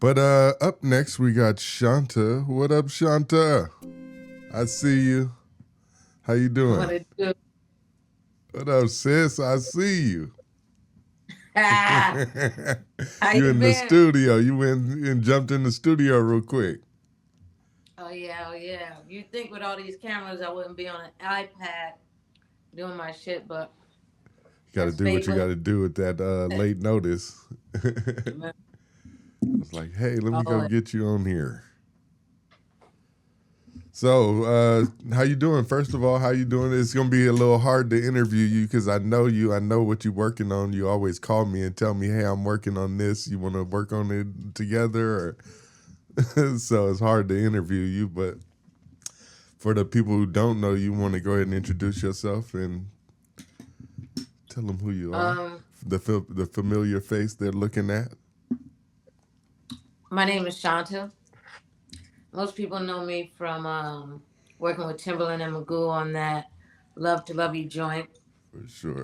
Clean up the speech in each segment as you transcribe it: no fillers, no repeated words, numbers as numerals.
But up next we got Shaunta. What up, Shaunta? I see you. How you doing? What it do? What up, sis? I see you. How You you in the been? studio. You went and jumped in the studio real quick. Oh yeah. You think with all these cameras, I wouldn't be on an iPad doing my shit, but You got to that's do what fate. you got to do with that late notice. Man, It's like, hey, let me go oh, get you on here. So, how you doing? First of all, how you doing? It's gonna be a little hard to interview you because I know you. I know what you're working on. You always call me and tell me, "Hey, I'm working on this. You want to work on it together?" Or so it's hard to interview you. But for the people who don't know, you want to go ahead and introduce yourself and tell them who you are. The familiar face they're looking at. my name is Shaunta. Most people know me from working with Timberland and Magoo on that "Love to Love You" joint. For sure.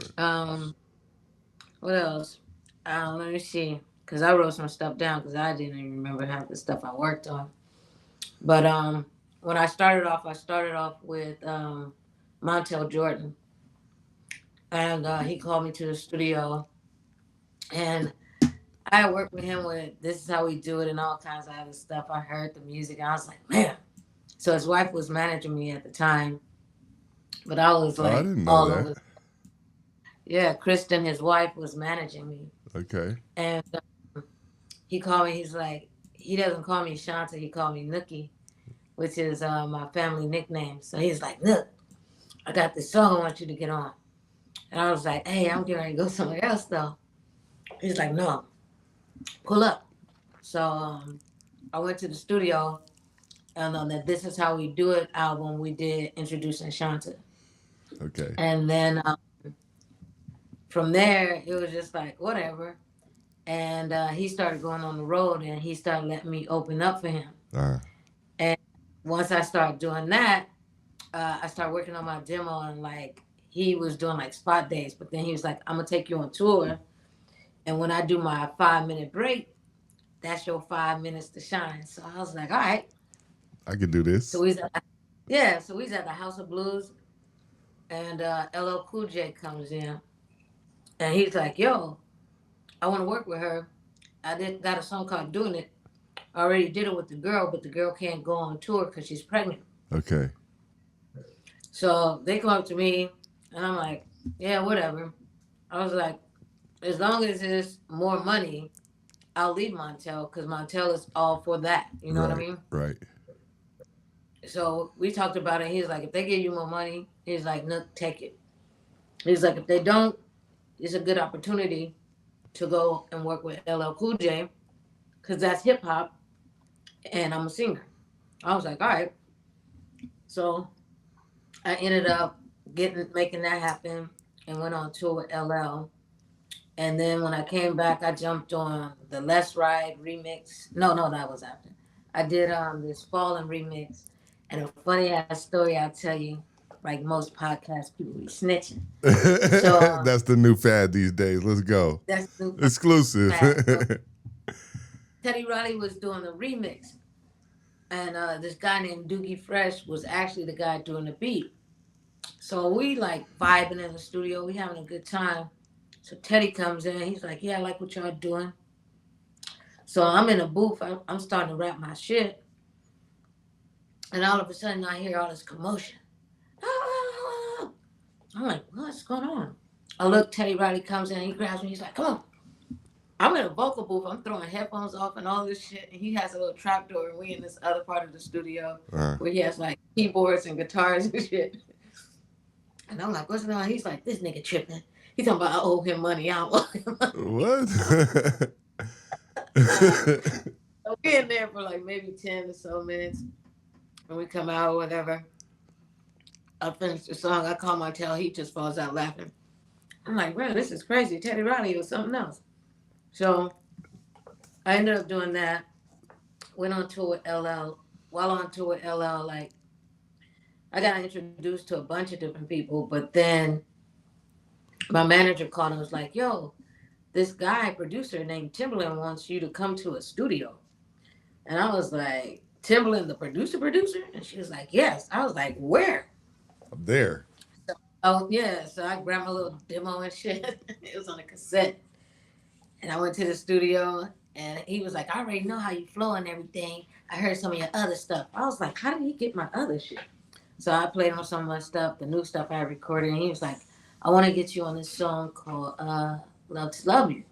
What else? Let me see, because I wrote some stuff down because I didn't even remember half the stuff I worked on. But when I started off with Montel Jordan, and he called me to the studio, and I worked with him with "This Is How We Do It" and all kinds of other stuff. I heard the music, and I was like, man. So his wife was managing me at the time, but I was Oh, I like didn't know all that. over. Yeah, Kristen, his wife, was managing me, Okay. and he called me. He's like, he doesn't call me Shanta, he called me Nookie, which is my family nickname. So he's like, Nook, I got this song I want you to get on. And I was like, hey, I'm getting ready to go somewhere else though. He's like, no, pull up. So I went to the studio, and on the "This Is How We Do It" album, we did Introducing Shanta. Okay. And then from there, it was just like, whatever. And he started going on the road, and he started letting me open up for him. Uh, And once I started doing that, I started working on my demo, and like he was doing like spot days, but then he was like, I'm gonna take you on tour, and when I do my 5 minute break, that's your 5 minutes to shine. So I was like, all right. I could do So this. he's at, yeah, so he's at the House of Blues, and LL Cool J comes in, and he's like, yo, I want to work with her. I did got a song called "Doing It." I already did it with the girl, but the girl can't go on tour because she's pregnant. Okay. So they come up to me, and I'm like, yeah, whatever. I was like, as long as it's more money, I'll leave Montel because Montel is all for that. You know what I Right. mean? Right. So we talked about it. He's like, if they give you more money, he's like, no, take it. He's like, if they don't, it's a good opportunity to go and work with LL Cool J because that's hip hop, and I'm a singer. I was like, all right. So I ended up getting making that happen and went on tour with LL. And then when I came back, I jumped on the Let's Ride remix. No, that was after. I did this Fallen remix. And a funny ass story I'll tell you, like most podcast people be snitching. So That's the new fad these days. Let's go. that's the Exclusive. fast. So Teddy Riley was doing the remix. And this guy named Doogie Fresh was actually the guy doing the beat. So we like vibing in the studio, we having a good time. So Teddy comes in, he's like, yeah, I like what y'all doing. So I'm in a booth, I'm starting to rap my shit, and all of a sudden I hear all this commotion. Ah! I'm like, what's going on? I look, Teddy Riley comes in, he grabs me, he's like, come on. I'm in a vocal booth, I'm throwing headphones off and all this shit, and he has a little trap door, and we in this other part of the studio uh, where he has like keyboards and guitars and shit. And I'm like, what's going on? He's like, this nigga tripping. He's talking about I owe him money, I don't owe him money. what? So we in there for like maybe 10 or so minutes. When we come out or whatever, I finish the song. I call my tail. He just falls out laughing. I'm like, man, this is crazy. Teddy Riley or something else. So I ended up doing that. Went on tour with LL. While on tour with LL, like I got introduced to a bunch of different people. But then my manager called and was like, yo, this guy producer named Timberland wants you to come to a studio. And I was like, Timbaland, the producer? And she was like, yes. I was like, where? I'm there. Oh, yeah. So I grabbed my little demo and shit. It was on a cassette. And I went to the studio and he was like, I already know how you flow and everything. I heard some of your other stuff. I was like, how did he get my other shit? So I played on some of my stuff, the new stuff I recorded. And he was like, I want to get you on this song called Love to Love You.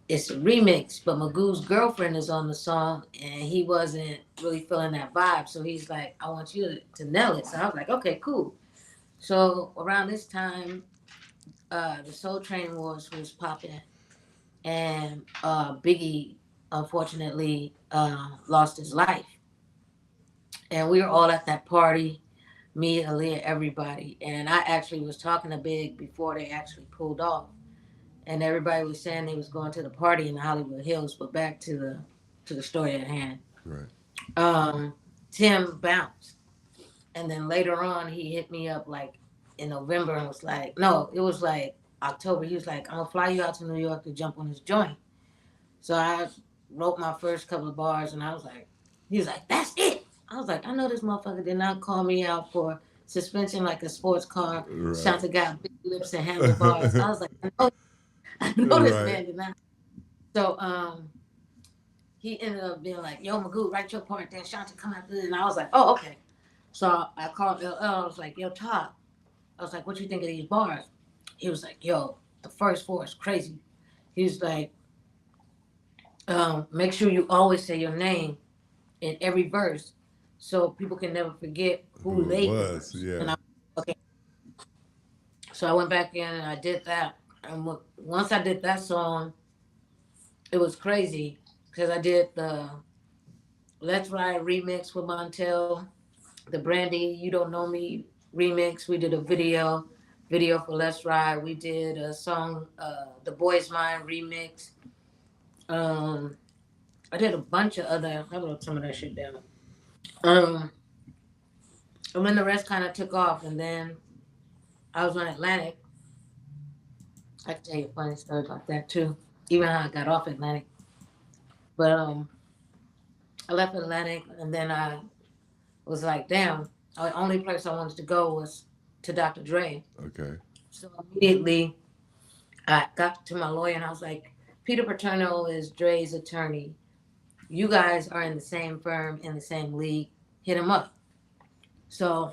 It's a remix, but Magoo's girlfriend is on the song and he wasn't really feeling that vibe. So he's like, I want you to nail it. So I was like, okay, cool. So around this time, the Soul Train Wars was popping, and Biggie unfortunately lost his life. And we were all at that party, me, Aaliyah, everybody. And I actually was talking to Big before they actually pulled off. And everybody was saying they was going to the party in the Hollywood Hills, but back to the story at hand. Right. Tim bounced. And then later on, he hit me up like in November and was like, no, it was like October. He was like, I'm going to fly you out to New York to jump on this joint. So I wrote my first couple of bars and I was like, he was like, that's it. I was like, I know this motherfucker did not call me out for suspension like a sports car. Right. Shaunta got big lips and handlebars. I was like, I know this man did not. So he ended up being like, yo, Magoo, write your part, then Shaunta come after this. And I was like, oh, okay. So I called LL. I was like, yo, Todd. I was like, what you think of these bars? He was like, yo, the first four is crazy. He was like, make sure you always say your name in every verse so people can never forget who they was. Yeah. And okay. So I went back in and I did that. And once I did that song, it was crazy because I did the Let's Ride remix with Montel, the Brandy You Don't Know Me remix. We did a video for Let's Ride. We did a song, the Boys Mind remix. I did a bunch of other. I wrote some of that shit down. And then the rest kind of took off, and then I was on Atlantic. I can tell you a funny story about that too, even how I got off Atlantic. But I left Atlantic, and then I was like, damn, the only place I wanted to go was to Dr. Dre. Okay. So immediately I got to my lawyer, and I was like, Peter Paterno is Dre's attorney. You guys are in the same firm, in the same league. Hit him up. So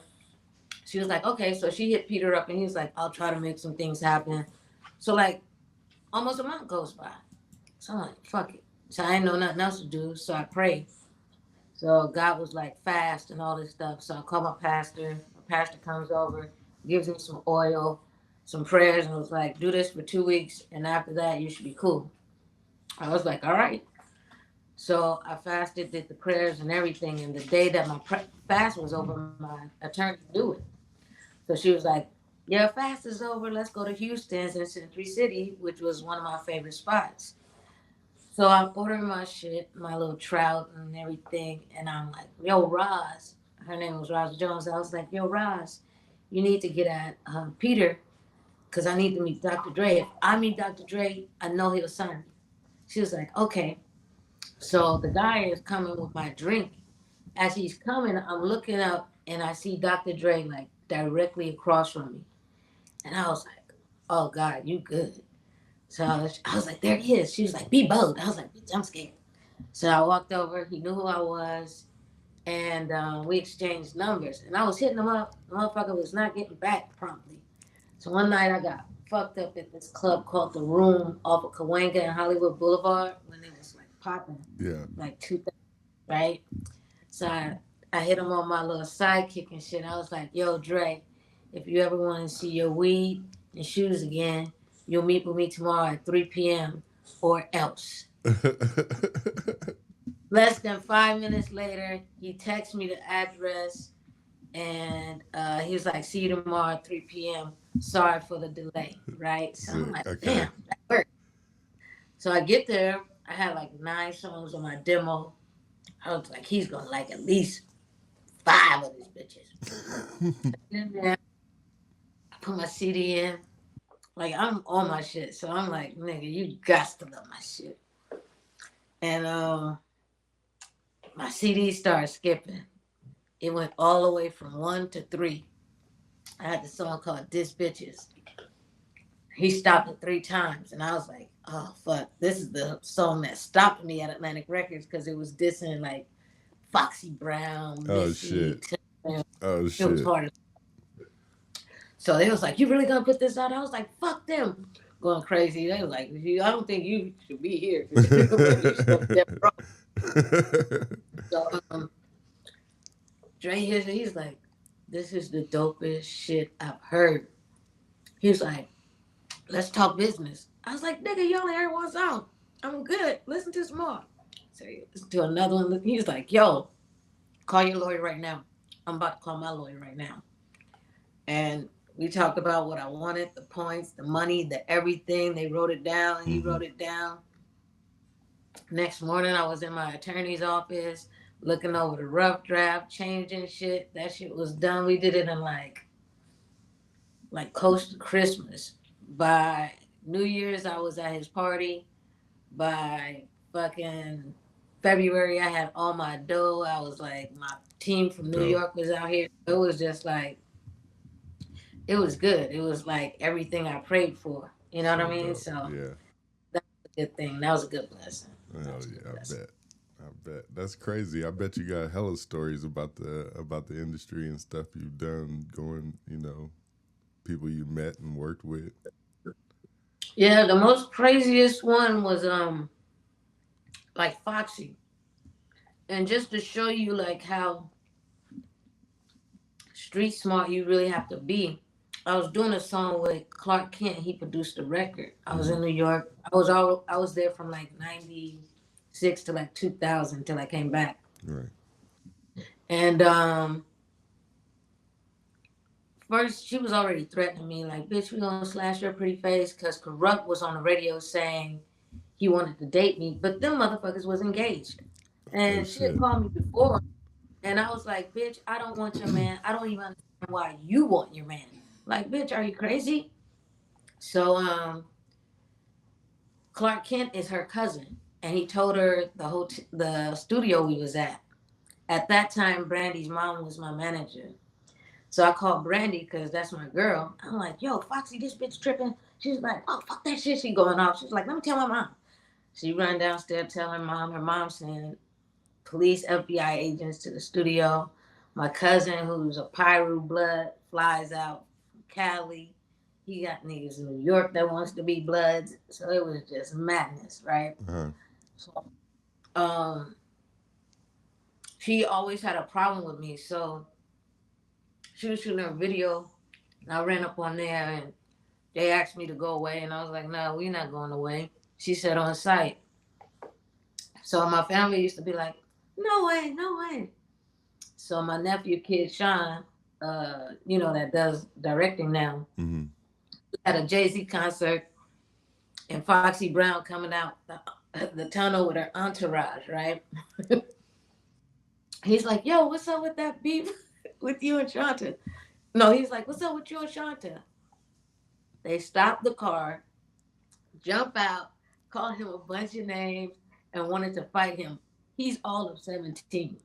she was like, okay. So she hit Peter up and he was like, I'll try to make some things happen. So like almost a month goes by. So I'm like, fuck it. So I ain't know nothing else to do. So I prayed. So God was like fast and all this stuff. So I called my pastor. My pastor comes over, gives me some oil, some prayers, and was like, do this for 2 weeks. And after that, you should be cool. I was like, all right. So I fasted, did the prayers and everything. And the day that my fast was over, my attorney knew it. So she was like, yeah, fast is over. Let's go to Houston's in Century City, which was one of my favorite spots. So I ordered my shit, my little trout and everything. And I'm like, yo, Roz. Her name was Roz Jones. I was like, yo, Roz, you need to get at Peter because I need to meet Dr. Dre. If I meet Dr. Dre, I know he'll sign me. She was like, okay. So the guy is coming with my drink. As he's coming, I'm looking up and I see Dr. Dre like directly across from me. And I was like, oh God, you good. So I was like, there he is. She was like, be bold. I was like, bitch, I'm scared. So I walked over. He knew who I was. And we exchanged numbers. And I was hitting him up. The motherfucker was not getting back promptly. So one night I got fucked up at this club called The Room off of Cahuenga and Hollywood Boulevard when it was like popping. Yeah. Like 2000, right? So I hit him on my little sidekick and shit. I was like, yo, Dre, if you ever want to see your weed and shoes again, you'll meet with me tomorrow at 3 p.m. or else. Less than 5 minutes later, he texted me the address and he was like, see you tomorrow at 3 p.m. Sorry for the delay, right? So I'm like, okay. Damn, that worked. So I get there. I had like 9 songs on my demo. I was like, he's going to like at least 5 of these bitches. And then I put my CD in. Like, I'm on my shit. So I'm like, nigga, you got to love my shit. And my CD started skipping. It went all the way from 1 to 3. I had the song called Diss Bitches. He stopped it 3 times, and I was like, oh, fuck. This is the song that stopped me at Atlantic Records because it was dissing, like, Foxy Brown, Missy. Oh, It shit. was hard. So they was like, you really gonna put this out? I was like, fuck them. Going crazy. They was like, I don't think you should be here. So Dre he's like, this is the dopest shit I've heard. He was like, let's talk business. I was like, nigga, you only heard one song. I'm good. Listen to some more. So listen to another one. He was like, yo, call your lawyer right now. I'm about to call my lawyer right now. And we talked about what I wanted, the points, the money, the everything. They wrote it down. He wrote it down. Next morning, I was in my attorney's office looking over the rough draft, changing shit. That shit was done. We did it in like close to Christmas. By New Year's, I was at his party. By fucking February, I had all my dough. I was like, my team from New York was out here. It was just like, it was good. It was like everything I prayed for. You know what I mean? So yeah, that was a good thing. That was a good blessing. Oh yeah, I bet. That's crazy. I bet you got hella stories about the industry and stuff you've done, going, people you met and worked with. Yeah, the most craziest one was like Foxy. And just to show you like how street smart you really have to be, I was doing a song with Clark Kent. He produced the record. I was in New York. I was there from like 96 to like 2000 till I came back. Right. And first she was already threatening me like, bitch, we gonna slash your pretty face, because Corrupt was on the radio saying he wanted to date me, but them motherfuckers was engaged. And she had called me before, and I was like, bitch, I don't want your man. I don't even understand why you want your man. Like, bitch, are you crazy? So Clark Kent is her cousin, and he told her the studio we was at. At that time, Brandy's mom was my manager. So I called Brandy because that's my girl. I'm like, yo, Foxy, this bitch tripping. She's like, oh, fuck that shit. She going off. She's like, let me tell my mom. She run downstairs, tell her mom. Her mom saying, police, FBI agents to the studio. My cousin, who's a Pyru blood, flies out from Cali. He got niggas in New York that wants to be Bloods. So it was just madness, right? So, she always had a problem with me. So she was shooting a video, and I ran up on there, and they asked me to go away. And I was like, no, we're not going away. She said on site. So my family used to be like, no way, no way. So my nephew, kid Sean, that does directing now, had a Jay-Z concert, and Foxy Brown coming out the tunnel with her entourage, right? He's like, yo, what's up with that beef with you and Shaunta? No, he's like, what's up with you and Shaunta? They stopped the car, jump out, called him a bunch of names, and wanted to fight him. He's all of 17.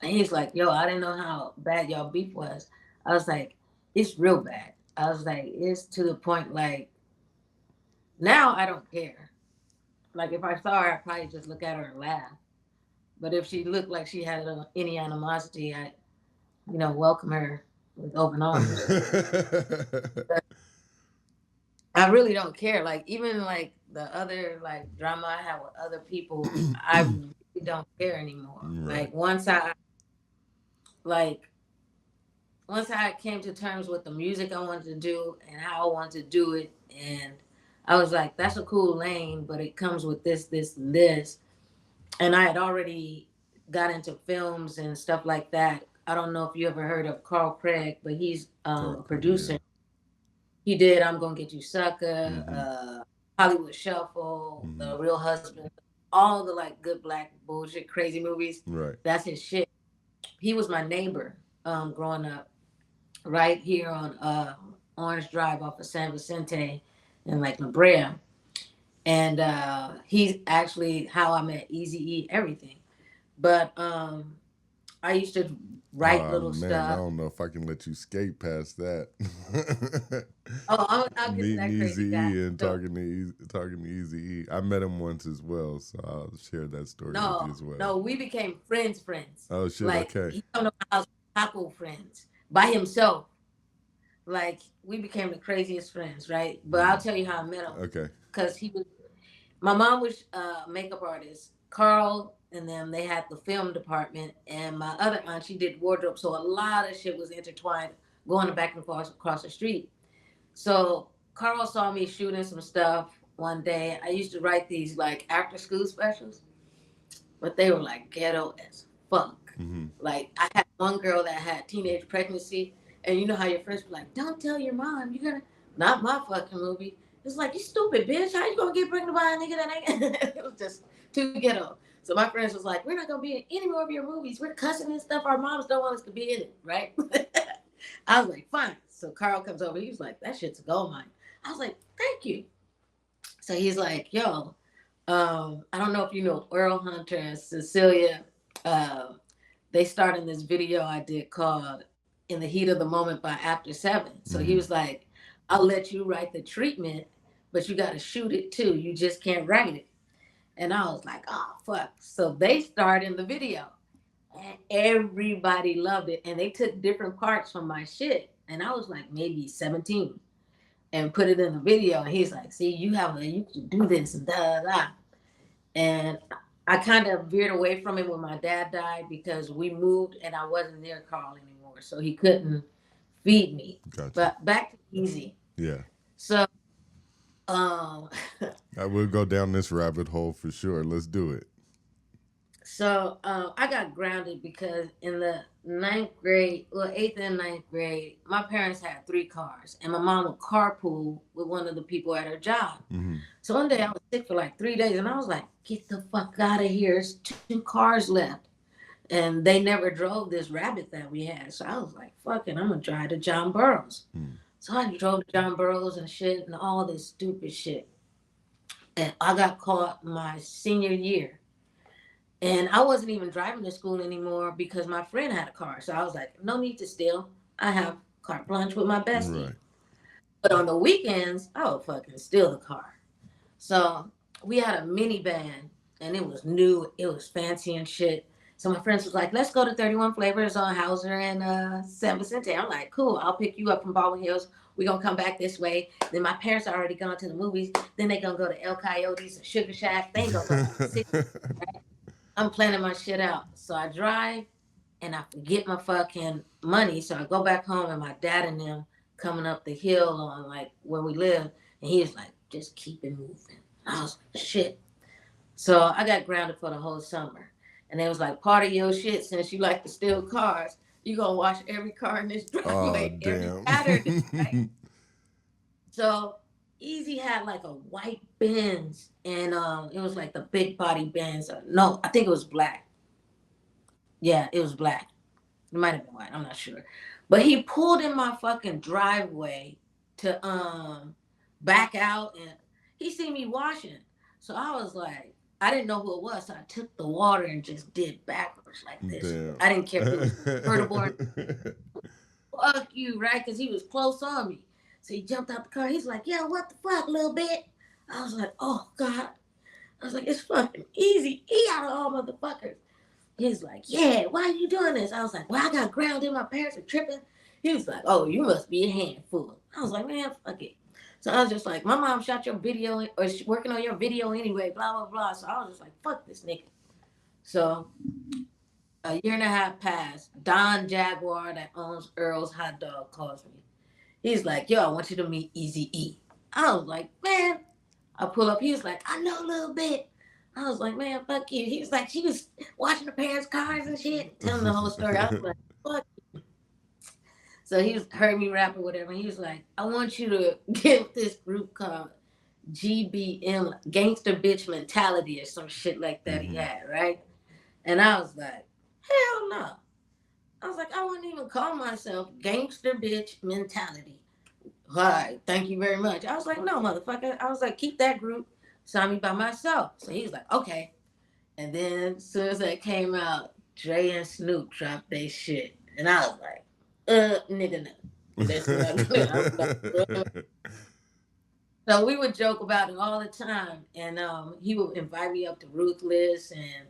And he's like, yo, I didn't know how bad y'all beef was. I was like, it's real bad. I was like, it's to the point, like, now I don't care. Like, if I saw her, I'd probably just look at her and laugh. But if she looked like she had any animosity, I'd, welcome her with open arms. I really don't care. Like, even like the other like drama I have with other people, I really don't care anymore. Right. Like once I came to terms with the music I wanted to do and how I wanted to do it, and I was like, that's a cool lane, but it comes with this, this, and this. And I had already got into films and stuff like that. I don't know if you ever heard of Carl Craig, but he's a producer. Yeah. He did I'm Gonna Get You Sucker, Hollywood Shuffle, The Real Husband, all the like good black bullshit crazy movies. Right. That's his shit. He was my neighbor growing up right here on Orange Drive off of San Vicente in like La Brea. And he's actually how I met Eazy-E, everything. But I used to write Oh little man, I stuff. don't know if I can let you skate past that. Oh, I'll get to Meeting that crazy guy. Eazy-E and So talking to Eazy-E. I met him once as well, so I'll share that story with you no, as well. no, we became friends. Oh shit, Like okay. he come to my house, taco friends by himself. Like we became the craziest friends, right? But I'll tell you how I met him. Okay. Because he was, my mom was makeup artist. Carl and them, they had the film department, and my other aunt, she did wardrobe. So a lot of shit was intertwined, going back and forth across the street. So Carl saw me shooting some stuff one day. I used to write these like after school specials, but they were like ghetto as fuck. Mm-hmm. Like I had one girl that had teenage pregnancy, and you know how your friends were like, "Don't tell your mom, you're gonna." Not my fucking movie. It's like, you stupid bitch. How you gonna get pregnant by a nigga that ain't? It was just too ghetto. So my friends was like, "We're not gonna be in any more of your movies. We're cussing and stuff. Our moms don't want us to be in it, right?" I was like, "Fine." So Carl comes over. He was like, "That shit's a gold mine." I was like, "Thank you." So he's like, "Yo, I don't know if you know Earl Hunter and Cecilia. Uh, they starred in this video I did called In the Heat of the Moment by After Seven." So he Mm-hmm. was like, "I'll let you write the treatment, but you got to shoot it too. You just can't write it." And I was like, "Oh, fuck." So they starred in the video. And everybody loved it. And they took different parts from my shit. And I was like maybe 17 and put it in the video. And he's like, "See, you can do this and da da da." And I kind of veered away from it when my dad died because we moved and I wasn't near Carl anymore, so he couldn't feed me. Gotcha. But back to Easy. Yeah. So, um, I will go down this rabbit hole for sure. Let's do it. I got grounded because in the ninth grade, well, eighth and ninth grade, my parents had three cars, and my mom would carpool with one of the people at her job. Mm-hmm. So one day I was sick for like 3 days, and I was like, "Get the fuck out of here! There's two cars left." And they never drove this rabbit that we had. So I was like, "Fuck it, I'm gonna drive to John Burroughs." Mm. So I drove to John Burroughs and shit and all this stupid shit. And I got caught my senior year. And I wasn't even driving to school anymore because my friend had a car. So I was like, no need to steal. I have carte blanche with my bestie. Right. But on the weekends, I would fucking steal the car. So we had a minivan and it was new. It was fancy and shit. So my friends was like, "Let's go to 31 Flavors on Hauser and San Vicente." I'm like, "Cool, I'll pick you up from Baldwin Hills. We're going to come back this way." Then my parents are already gone to the movies. Then they going to go to El Coyote's and Sugar Shack. They ain't going to go to the city. I'm planning my shit out. So I drive and I forget my fucking money. So I go back home and my dad and them coming up the hill on like where we live. And he was like, "Just keep it moving." I was like, "Shit." So I got grounded for the whole summer. And they was like, "Part of your shit, since you like to steal cars, you gonna wash every car in this Oh driveway every damn. Saturday, right?" So Easy had like a white Benz, and it was like the big body Benz. No, I think it was black. Yeah, it was black. It might have been white. I'm not sure. But he pulled in my fucking driveway to back out, and he seen me washing. So I was like, I didn't know who it was. So I took the water and just did backwards like this. Damn. I didn't care if it was convertible. Fuck you, right? Because he was close on me. So he jumped out the car. He's like, "Yo, what the fuck, little bit?" I was like, "Oh God." I was like, "It's fucking Eazy-E out of all motherfuckers." He's like, "Yeah, why are you doing this?" I was like, "Well, I got grounded. My parents are tripping." He was like, "Oh, you must be a handful." I was like, "Man, fuck it." So I was just like, "My mom shot your video or working on your video anyway, blah, blah, blah." So I was just like, "Fuck this nigga." So a year and a half passed. Don Jaguar that owns Earl's Hot Dog calls me. He's like, "Yo, I want you to meet Eazy-E." I was like, "Man." I pull up. He was like, "I know a little bit." I was like, "Man, fuck you." He was like, "She was watching the parents' cars and shit," telling the whole story. I was like, "Fuck." So he was heard me rap or whatever. And he was like, "I want you to get with this group called GBM, Gangster Bitch Mentality," or some shit like that he had, right? And I was like, "Hell no." I was like, "I wouldn't even call myself Gangster Bitch Mentality." "All right, thank you very much." I was like, "No, motherfucker." I was like, "Keep that group. Sign me by myself." So he was like, "Okay." And then as soon as that came out, Dre and Snoop dropped their shit. And I was like, nigga, no. That's not good. I'm not. So we would joke about it all the time. And he would invite me up to Ruthless. And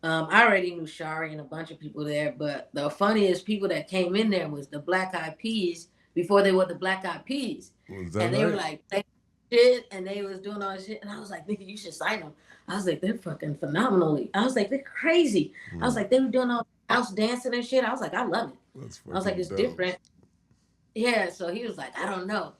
I already knew Shari and a bunch of people there. But the funniest people that came in there was the Black Eyed Peas before they were the Black Eyed Peas. And they were like, shit, and they was doing all this shit, and I was like, nigga, you should sign them. I was like, they're fucking phenomenally. I was like, they're crazy. I was like, they were doing all house dancing and shit. I was like, I love it. I was like, it's different. Yeah, so he was like, I don't know.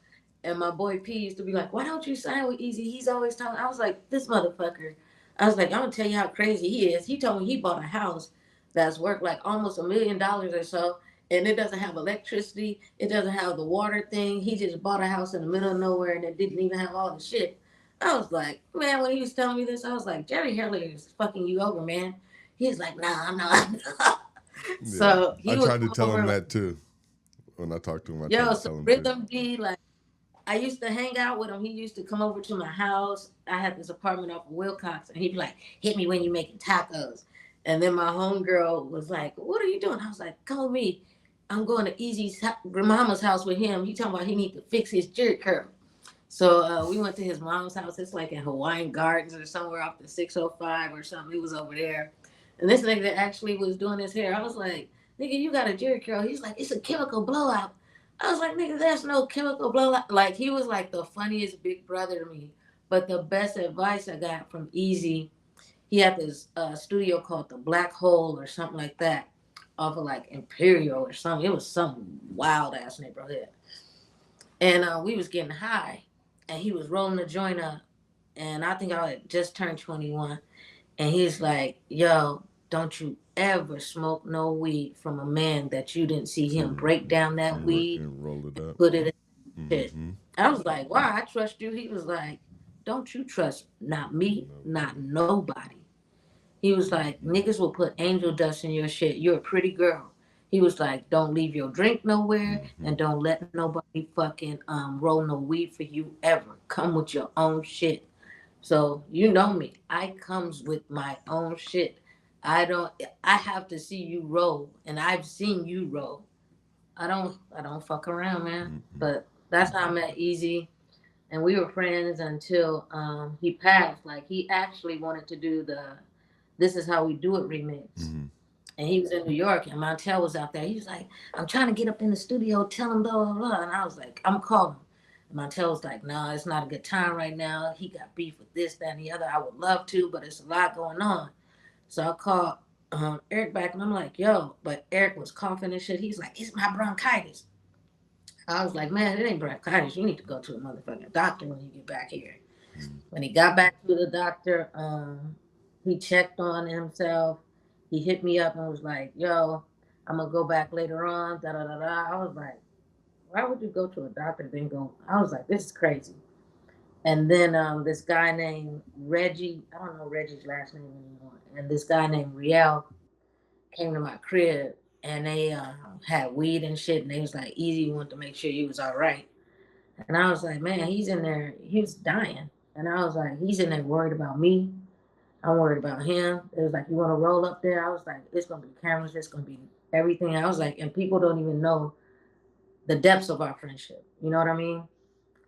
And my boy P used to be like, why don't you sign with Eazy? He's always talking. I was like, this motherfucker. I was like, I'm gonna tell you how crazy he is. He told me he bought a house that's worth like almost $1 million or so, and it doesn't have electricity. It doesn't have the water thing. He just bought a house in the middle of nowhere, and it didn't even have all the shit. I was like, man, when he was telling me this, I was like, Jerry Heller is fucking you over, man. He's like, nah, I'm not. So I tried to tell him that too. When I talked to him, I tried to tell him Rhythm D, like, I used to hang out with him. He used to come over to my house. I had this apartment off of Wilcox, and he'd be like, hit me when you're making tacos. And then my homegirl was like, what are you doing? I was like, come with me. I'm going to Easy's mama's house with him. He talking about he need to fix his jerry curl. So we went to his mom's house. It's like in Hawaiian Gardens or somewhere off the 605 or something. He was over there. And this nigga actually was doing his hair. I was like, nigga, you got a jerry curl. He's like, it's a chemical blowout. I was like, nigga, there's no chemical blowout. Like, he was like the funniest big brother to me. But the best advice I got from Eazy, he had this studio called The Black Hole or something like that, off of like Imperial or something. It was some wild ass neighborhood. And we was getting high, and he was rolling the joint up. And I think I had just turned 21. And he's like, yo, don't you ever smoke no weed from a man that you didn't see him break down that weed and roll it up, put it in shit. I was like, why? I trust you. He was like, don't you trust not me, not nobody. He was like, niggas will put angel dust in your shit. You're a pretty girl. He was like, don't leave your drink nowhere, and don't let nobody fucking roll no weed for you ever. Come with your own shit. So you know me. I comes with my own shit. I have to see you roll, and I've seen you roll. I don't fuck around, man. But that's how I met Eazy, and we were friends until he passed. Like, he actually wanted to do the "This Is How We Do It" remix. And he was in New York, and Montel was out there. He was like, I'm trying to get up in the studio, tell him blah, blah, blah. And I was like, I'm calling him. And Montel was like, no, it's not a good time right now. He got beef with this, that, and the other. I would love to, but it's a lot going on. So I called Eric back, and I'm like, yo, but Eric was coughing and shit. He's like, it's my bronchitis. I was like, man, it ain't bronchitis. You need to go to a motherfucking doctor when you get back here. When he got back to the doctor, he checked on himself. He hit me up and was like, yo, I'm going to go back later on. Da, da, da, da. I was like, why would you go to a doctor then go? I was like, this is crazy. And then this guy named Reggie, I don't know Reggie's last name anymore. And this guy named Riel came to my crib, and they had weed and shit. And they was like, Eazy wanted to make sure he was all right. And I was like, man, he's in there. He was dying. And I was like, he's in there worried about me. I'm worried about him. It was like, you want to roll up there? I was like, it's going to be cameras. It's going to be everything. I was like, and people don't even know the depths of our friendship. You know what I mean?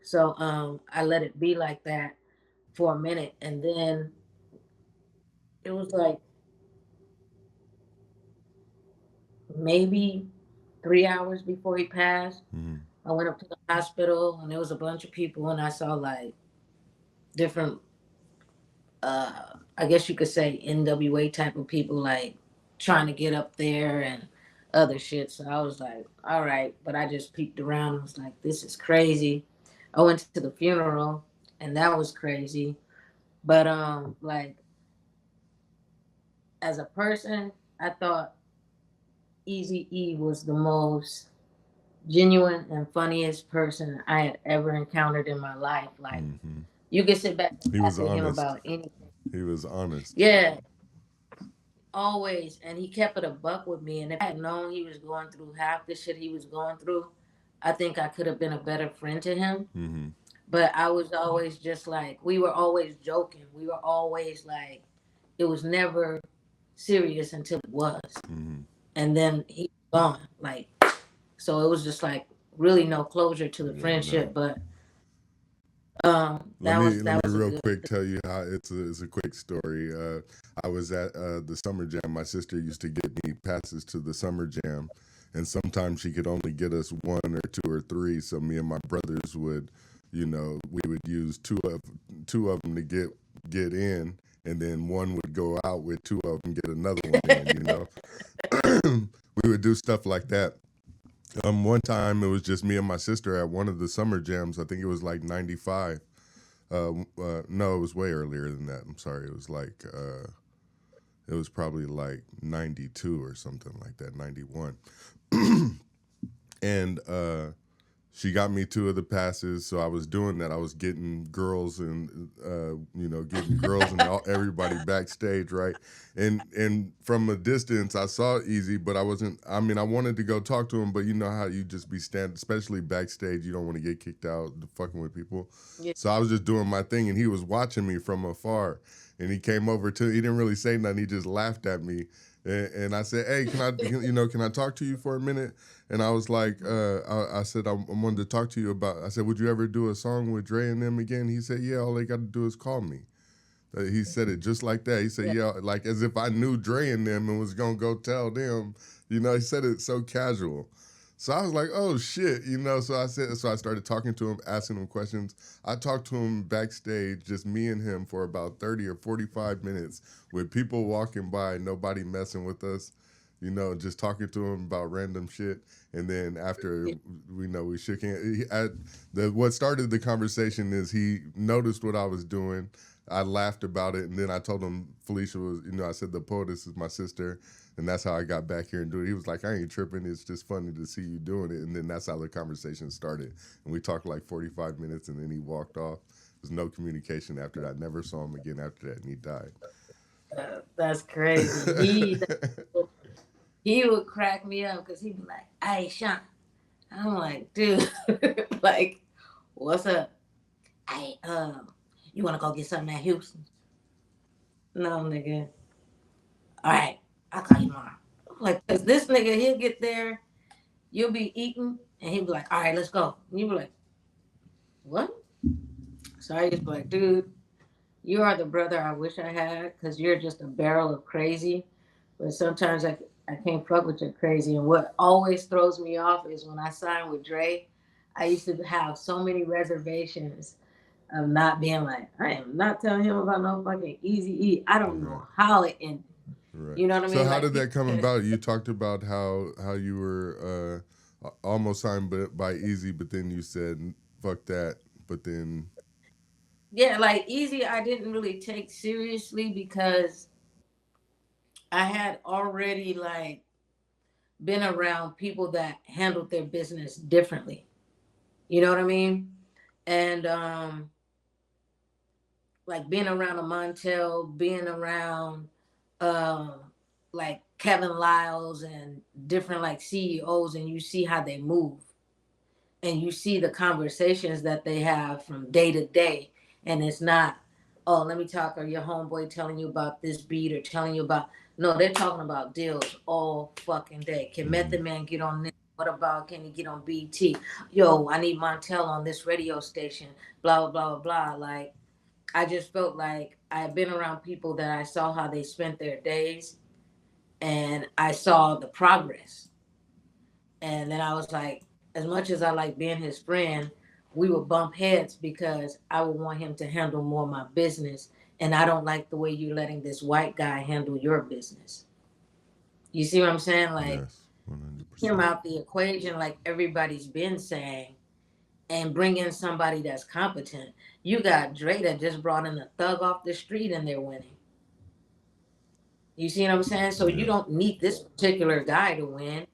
So I let it be like that for a minute. And then it was like maybe 3 hours before he passed. I went up to the hospital, and there was a bunch of people, and I saw like different I guess you could say NWA type of people, like trying to get up there and other shit. So I was like, all right. But I just peeked around and was like, this is crazy. I went to the funeral, and that was crazy. But like, as a person, I thought Eazy-E was the most genuine and funniest person I had ever encountered in my life. Like, you can sit back and talk to him about anything. He was honest. Yeah, always. And he kept it a buck with me. And if I had known he was going through half the shit he was going through, I think I could have been a better friend to him. But I was always just like, we were always joking. We were always like, it was never serious until it was. And then he was gone. Like, so it was just like really no closure to the friendship. But let me real quick tell you how it's a quick story. I was at the summer jam. My sister used to give me passes to the summer jam, and sometimes she could only get us 1 or 2 or 3. So me and my brothers would, we would use two of them to get in, and then one would go out with 2 of them, get another one in. We would do stuff like that. One time it was just me and my sister at one of the summer jams. I think it was like 95. No, it was way earlier than that. I'm sorry. It was like, it was probably like 92 or something like that, 91. And she got me 2 of the passes, so I was doing that. I was getting girls and everybody backstage, right? And from a distance, I saw Eazy, but I wasn't. I mean, I wanted to go talk to him, but you know how you just be standing, especially backstage. You don't want to get kicked out, fucking with people. Yeah. So I was just doing my thing, and he was watching me from afar. And he came over to. He didn't really say nothing. He just laughed at me. And I said, "Hey, can I talk to you for a minute?" And I was like, I said, I wanted to talk to you about. I said, "Would you ever do a song with Dre and them again?" He said, "Yeah, all they got to do is call me." He said it just like that. He said, "Yeah, like as if I knew Dre and them and was gonna go tell them." He said it so casual. So I was like, "Oh shit," So I started talking to him, asking him questions. I talked to him backstage, just me and him, for about 30 or 45 minutes, with people walking by, nobody messing with us, just talking to him about random shit. And then after we shook hands. What started the conversation is he noticed what I was doing. I laughed about it, and then I told him Felicia was, I said the poetess is my sister. And that's how I got back here and do it. He was like, "I ain't tripping. It's just funny to see you doing it." And then that's how the conversation started. And we talked like 45 minutes, and then he walked off. There's no communication after that. Never saw him again after that, and he died. That's crazy. He would crack me up because he'd be like, "Hey, Shaunta." I'm like, "Dude, like, what's up? Hey, you want to go get something at Houston?" "No, nigga." "All right. I'll call you tomorrow." Like, cause this nigga, he'll get there, you'll be eating, and he'll be like, "All right, let's go." And you'll be like, "What?" So I just be like, "Dude, you are the brother I wish I had, because you're just a barrel of crazy. But sometimes I can't fuck with your crazy." And what always throws me off is when I signed with Dre, I used to have so many reservations of not being like, I am not telling him about no fucking Eazy-E. I don't know how it ended. Right. You know what I mean? So how did that come about? You talked about how you were almost signed by Eazy, but then you said, "Fuck that." But then, yeah, like Eazy, I didn't really take seriously because I had already like been around people that handled their business differently. You know what I mean? And like being around a Montel, being around like Kevin Liles and different like CEOs, and you see how they move, and you see the conversations that they have from day to day, and it's not, "Oh, let me talk," or your homeboy telling you about this beat or telling you about, no, they're talking about deals all fucking day. Can Method Man get on this? What about, can he get on BT? Yo, I need Montel on this radio station, blah blah blah blah blah. Like, I just felt like I had been around people that I saw how they spent their days, and I saw the progress. And then I was like, as much as I like being his friend, we would bump heads because I would want him to handle more of my business. And I don't like the way you're letting this white guy handle your business. You see what I'm saying? Like, yes, 100%. Him out the equation, like everybody's been saying, and bring in somebody that's competent. You got Dre that just brought in a thug off the street and they're winning. You see what I'm saying? So you don't need this particular guy to win.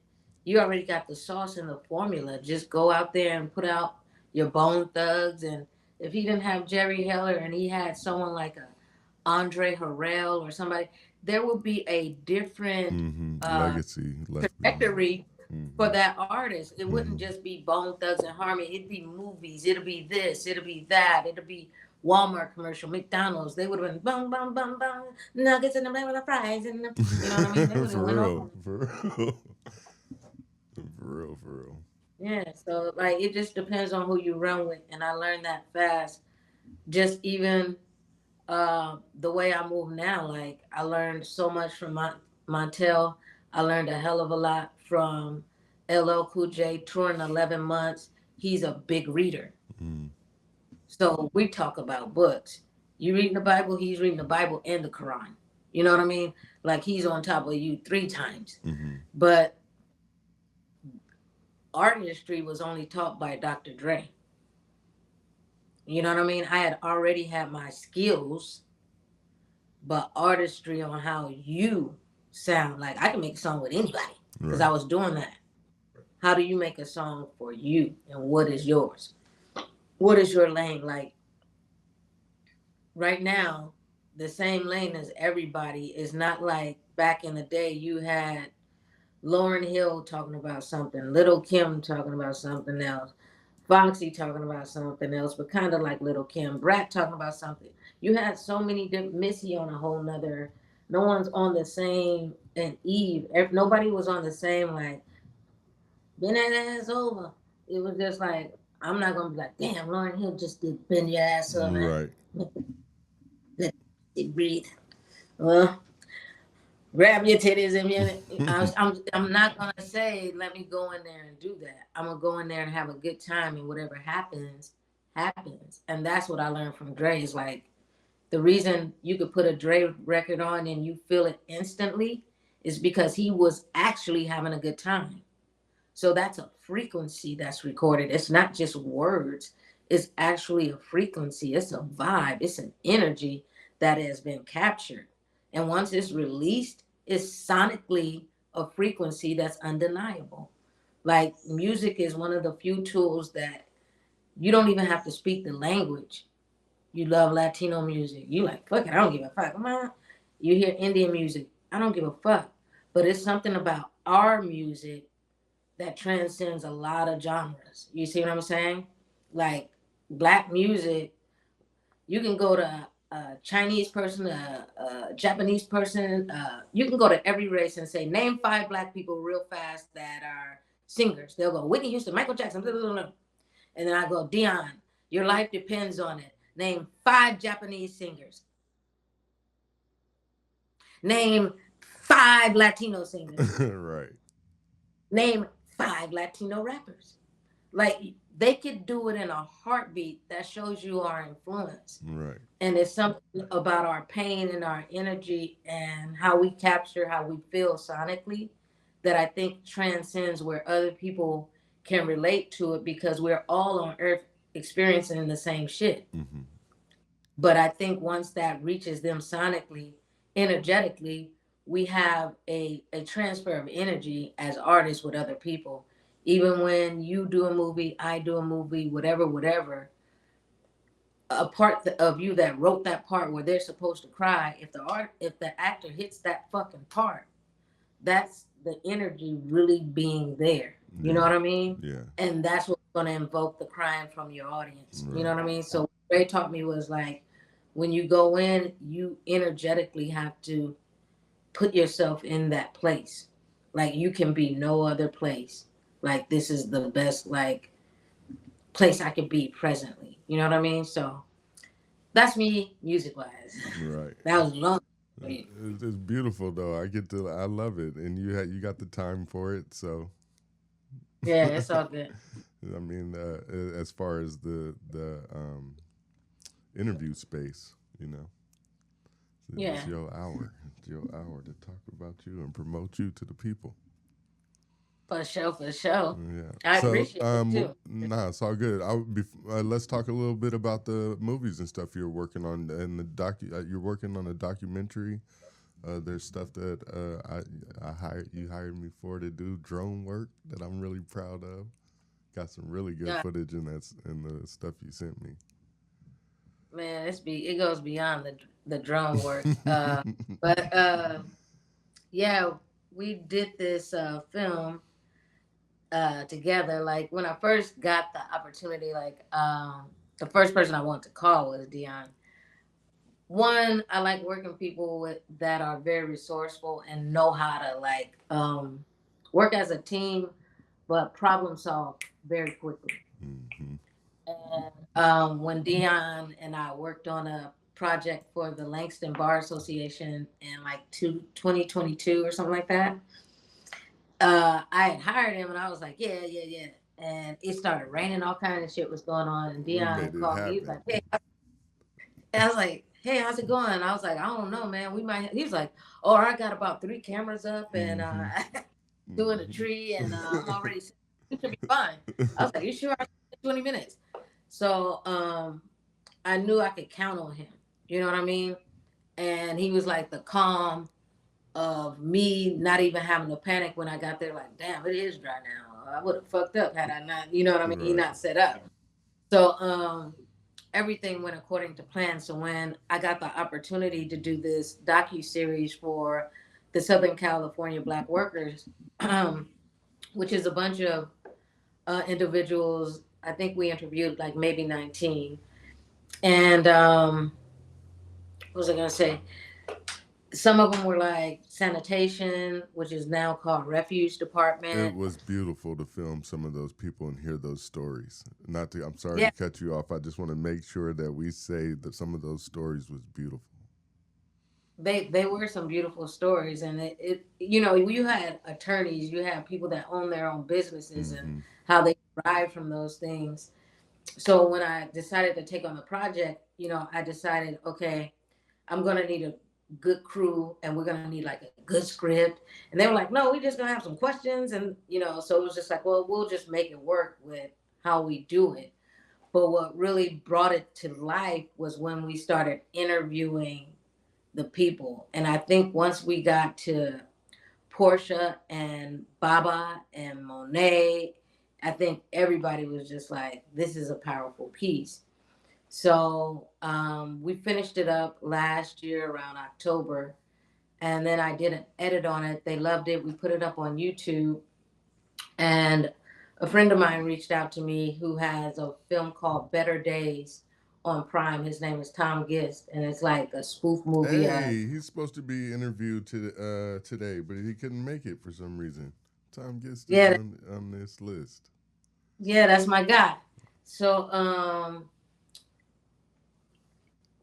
You already got the sauce and the formula. Just go out there and put out your Bone Thugs. And if he didn't have Jerry Heller and he had someone like a Andre Harrell or somebody, there would be a different legacy trajectory for that artist. It wouldn't just be Bone Thugs and Harmony. It'd be movies. It'll be this. It'll be that. It'll be Walmart commercial, McDonald's, they would have been bum bum bum bum nuggets and the fries and the, you know what I mean? They would have For went real, on. for real, for real, for real. Yeah, so like it just depends on who you run with, and I learned that fast. Just even the way I move now, like I learned so much from Montel. I learned a hell of a lot from LL Cool J touring 11 months. He's a big reader. Mm. So we talk about books. You reading the Bible, he's reading the Bible and the Quran. You know what I mean? Like he's on top of you 3 times. Mm-hmm. But artistry was only taught by Dr. Dre. You know what I mean? I had already had my skills, but artistry on how you sound. Like I can make a song with anybody because I was doing that. How do you make a song for you, and what is yours? What is your lane? Like right now, the same lane as everybody is not like back in the day. You had Lauryn Hill talking about something, Little Kim talking about something else, Foxy talking about something else, but kind of like Little Kim, Brat talking about something. You had so many different, Missy on a whole nother. No one's on the same, and Eve. Nobody was on the same like. Bend that ass over. It was just like I'm not gonna be like, damn, Lauryn Hill just did bend your ass up. Right. Let it breathe. Well, grab your titties and I'm not gonna say let me go in there and do that. I'm gonna go in there and have a good time, and whatever happens, happens. And that's what I learned from Dre is like the reason you could put a Dre record on and you feel it instantly is because he was actually having a good time. So that's a frequency that's recorded. It's not just words. It's actually a frequency. It's a vibe. It's an energy that has been captured. And once it's released, it's sonically a frequency that's undeniable. Like music is one of the few tools that you don't even have to speak the language. You love Latino music. You like, fuck it, I don't give a fuck. Come on. You hear Indian music. I don't give a fuck. But it's something about our music that transcends a lot of genres. You see what I'm saying? Like black music, you can go to a Chinese person, a Japanese person. You can go to every race and say, name 5 black people real fast that are singers. They'll go Whitney Houston, Michael Jackson, blah, blah, blah, blah. And then I go, Deon, your life depends on it. Name 5 Japanese singers. Name 5 Latino singers. Right. Name 5 Latino rappers. Like they could do it in a heartbeat. That shows you our influence. Right. And it's something about our pain and our energy and how we capture how we feel sonically that I think transcends where other people can relate to it because we're all on earth experiencing the same shit. Mm-hmm. But I think once that reaches them sonically, energetically, we have a transfer of energy as artists with other people. Even when you do a movie, I do a movie, whatever, a part of you that wrote that part where they're supposed to cry, if the actor hits that fucking part, that's the energy really being there. You know what I mean? Yeah. And that's what's going to invoke the crying from your audience. Right. You know what I mean? So what Ray taught me was like, when you go in, you energetically have to put yourself in that place. Like you can be no other place. Like this is the best like place I could be presently. You know what I mean? So that's me music wise. Right. That was long. It's beautiful though. I love it, and you got the time for it. So yeah, it's all good. I mean, as far as the interview space, it's your hour. It's your hour to talk about you and promote you to the people. For sure. Yeah, I appreciate it too. Nah, it's all good. Let's talk a little bit about the movies and stuff you're working on, and you're working on a documentary. There's stuff that you hired me for to do drone work that I'm really proud of. Got some really good footage in the stuff you sent me. Man, it goes beyond the drone work. But yeah, we did this film together. Like when I first got the opportunity, like the first person I wanted to call was Deon. One, I like working people that are very resourceful and know how to work as a team, but problem solve very quickly. Mm-hmm. And when Deon and I worked on a project for the Langston Bar Association in like 2022 or something like that, I had hired him and I was like, yeah, yeah, yeah. And it started raining, all kind of shit was going on. And We made Deon it called me. He was happen. like, hey, and I was like, hey, how's it going? And I was like, I don't know, man. We might. He was like, oh, I got about 3 cameras up and doing a tree and I'm already. It should be fine. I was like, you sure? 20 minutes. So I knew I could count on him. You know what I mean? And he was like the calm of me not even having to panic when I got there. Like, damn, it is dry now. I would have fucked up had I not. You know what I mean? He Right. not set up. So everything went according to plan. So when I got the opportunity to do this docu-series for the Southern California Black workers, which is a bunch of individuals, I think we interviewed like maybe 19. And what was I going to say? Some of them were like sanitation, which is now called refuge It department. was beautiful to film some of those people and hear those stories. Not to, I'm sorry Yeah, to cut you off. I just want to make sure that we say that some of those stories was beautiful. they were some beautiful stories, and you know, you had attorneys, you had people that own their own businesses and Mm-hmm. how they thrive from those things. So when I decided to take on the project, you know, I decided, okay, I'm gonna need a good crew and we're gonna need like a good script. And they were like, no, we just gonna have some questions, and you know, so it was just like, well, we'll just make it work with how we do it. But what really brought it to life was when we started interviewing the people. And I think once we got to Portia and Baba and Monet, I think everybody was just like, this is a powerful piece. So we finished it up last year around October. And then I did an edit on it. They loved it. We put it up on YouTube. And a friend of mine reached out to me who has a film called Better Days on Prime. His name is Tom Gist. And it's like a spoof movie of, Hey, he's supposed to be interviewed today, but he couldn't make it for some reason. Tom Gist is yeah, on this list. yeah, that's my guy. So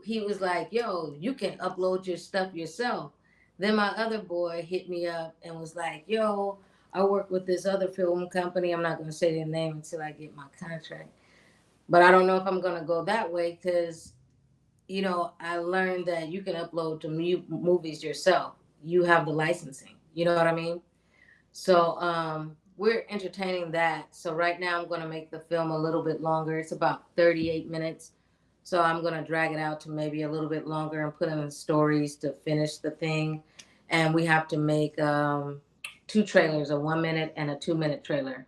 he was like, yo, you can upload your stuff yourself. Then my other boy hit me up and was like, yo, I work with this other film company. I'm not going to say their name until I get my contract. But I don't know if I'm going to go that way because, you know, I learned that you can upload to movies yourself. You have the licensing. You know what I mean? So we're entertaining that. So right now I'm going to make the film a little bit longer. It's about 38 minutes. So I'm going to drag it out to maybe a little bit longer and put in stories to finish the thing. And we have to make 2 trailers, a 1 minute and a 2 minute trailer.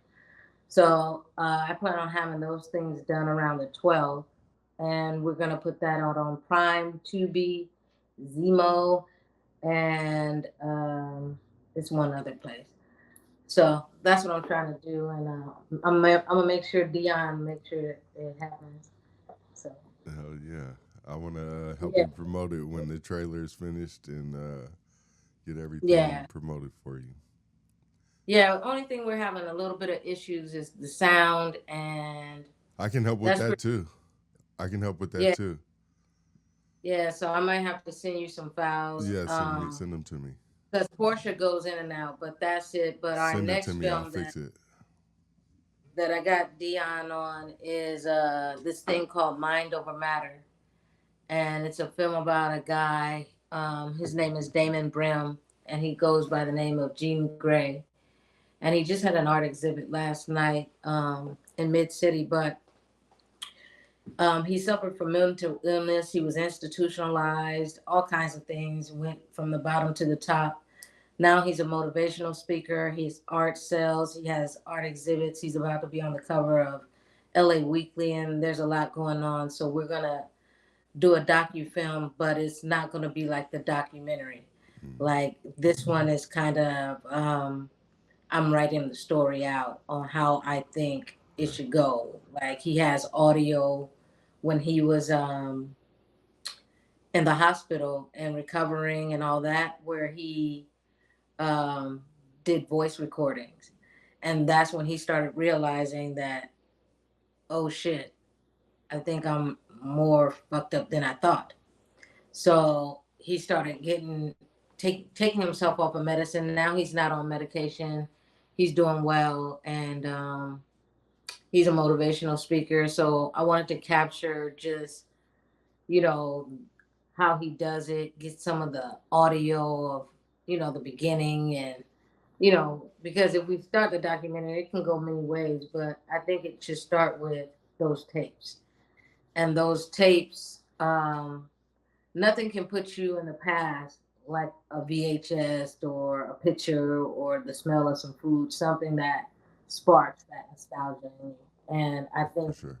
So I plan on having those things done around the 12th. And we're going to put that out on Prime, Tubi, Zemo, and it's one other place. So that's what I'm trying to do, and I'm gonna make sure Deon make sure it happens. So Hell yeah. I want to help yeah, you promote it when the trailer is finished and get everything yeah, promoted for you. yeah. Only thing we're having a little bit of issues is the sound, and I can help with that's that pretty. too. I can help with that Yeah, too. yeah. So I might have to send you some files, Yeah, send them to me. because Portia goes in and out, but that's it. But our Send it to next me. I'll film fix it. that I got Deon on is this thing called Mind Over Matter, and it's a film about a guy. His name is Damon Brim, and he goes by the name of Gene Gray. And he just had an art exhibit last night in Mid City, but he suffered from mental illness. He was institutionalized, all kinds of things, went from the bottom to the top. Now he's a motivational speaker. His art sells. He has art exhibits. He's about to be on the cover of LA Weekly, and there's a lot going on. So we're gonna do a docu film, but it's not gonna be like the documentary. Mm. Like this one is kind of I'm writing the story out on how I think it Right. should go. Like he has audio when he was in the hospital and recovering and all that, where he um, did voice recordings. And that's when he started realizing that, oh shit, I think I'm more fucked up than I thought. So he started taking himself off of medicine. Now he's not on medication. He's doing well, and he's a motivational speaker. So I wanted to capture just, you know, how he does it, get some of the audio of, the beginning, and, because if we start the documentary, it can go many ways, but I think it should start with those tapes. And those tapes, nothing can put you in the past like a VHS or a picture or the smell of some food, something that sparks that nostalgia in you. And I think Sure.